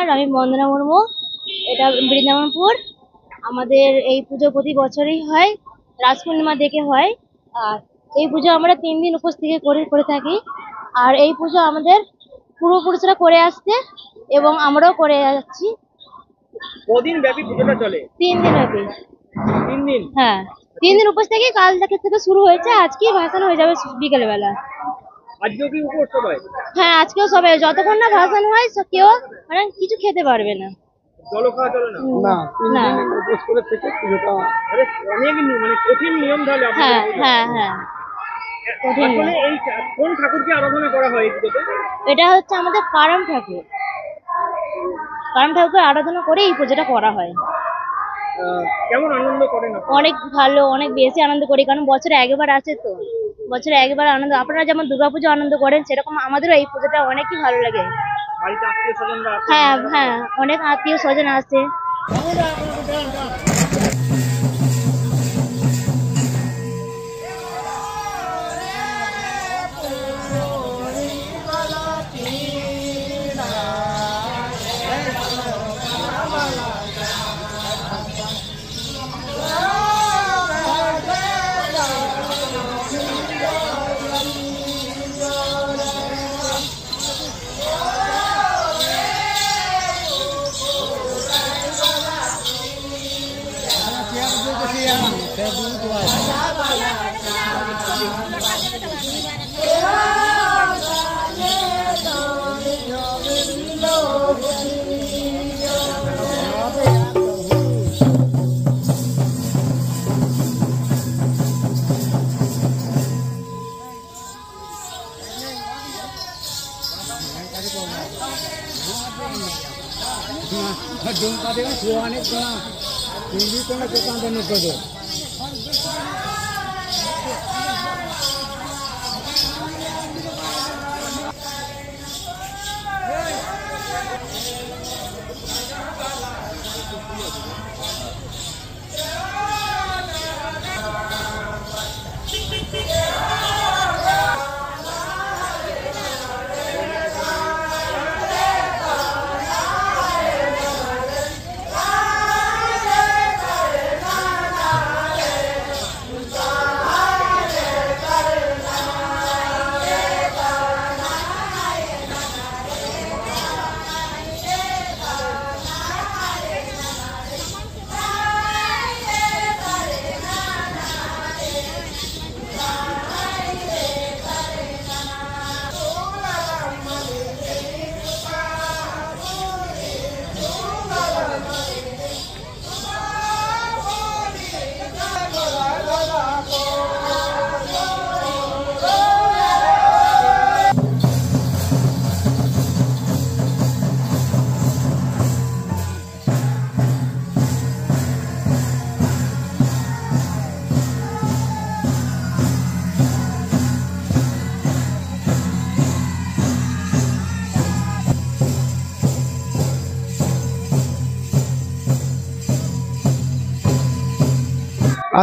নমস্কার, আমি বন্দনা মুর্মু। এটা বৃন্দাবনপুর। আমাদের এই পুজো প্রতি বছরই হয়, রাজ পূর্ণিমা দেখে হয়। আর এই পুজো আমরা 3 দিন উপোস থেকে করে থাকি। আর এই পুজো আমাদের পূর্বপুরুষরা করে আসছে এবং আমরাও করে যাচ্ছি। কদিন ব্যাপী পুজোটা চলে? 3 দিন ব্যাপী। 3 দিন? হ্যাঁ, 3 দিন উপোস থেকে কাল থেকে শুরু হয়েছে। আজকে ভাসান হয়ে যাবে বিকেল বেলা। আজকেও কি উপোস সবাই? হ্যাঁ, আজকেও সবাই, যতক্ষণ না ভাসান হয় কেউ মানে কিছু খেতে পারবে না। জল খাওয়া চলে না? না, 3 দিন উপোস করে থেকে পুজোটা অনেক মানে কঠিন নিয়ম তাহলে। হ্যাঁ হ্যাঁ হ্যাঁ, কঠিন। আসলে এই কোন ঠাকুরকে আরাধনা করা হয় এই পুজোতে? এটা হচ্ছে আমাদের কারম ঠাকুর। কারম ঠাকুরকে আরাধনা করে এই পুজোটা করা হয়। কেমন আনন্দ করেন আপনারা? অনেক ভালো, অনেক বেশি আনন্দ করি, কারণ বছরে একবার আসে তো। বছরে একবার আনন্দ, আপনারা যেমন দুর্গাপুজো আনন্দ করেন সেরকম আমাদেরও এই পুজোটা অনেকই ভালো লাগে। বাড়িতে আত্মীয় স্বজনরা আছে? হ্যাঁ হ্যাঁ, অনেক আত্মীয় স্বজন আসে।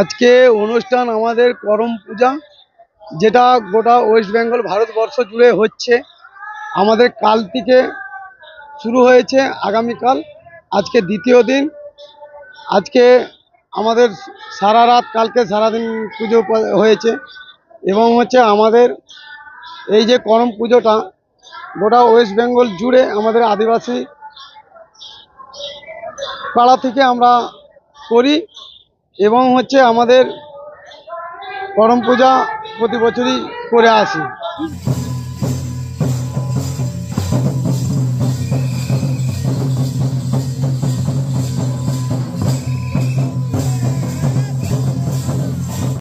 আজকে অনুষ্ঠান আমাদের করম পূজা, যেটা গোটা ওয়েস্ট বেঙ্গল ভারতবর্ষ জুড়ে হচ্ছে। আমাদের কাল থেকে শুরু হয়েছে, আগামীকাল আজকে দ্বিতীয় দিন। আজকে আমাদের সারা রাত, কালকে সারাদিন পুজো হয়েছে এবং হচ্ছে আমাদের এই যে করম পুজোটা গোটা ওয়েস্ট বেঙ্গল জুড়ে আমাদের আদিবাসী পাড়া থেকে আমরা করি এবং হচ্ছে আমাদের করম পূজা প্রতি বছরই করে আসি।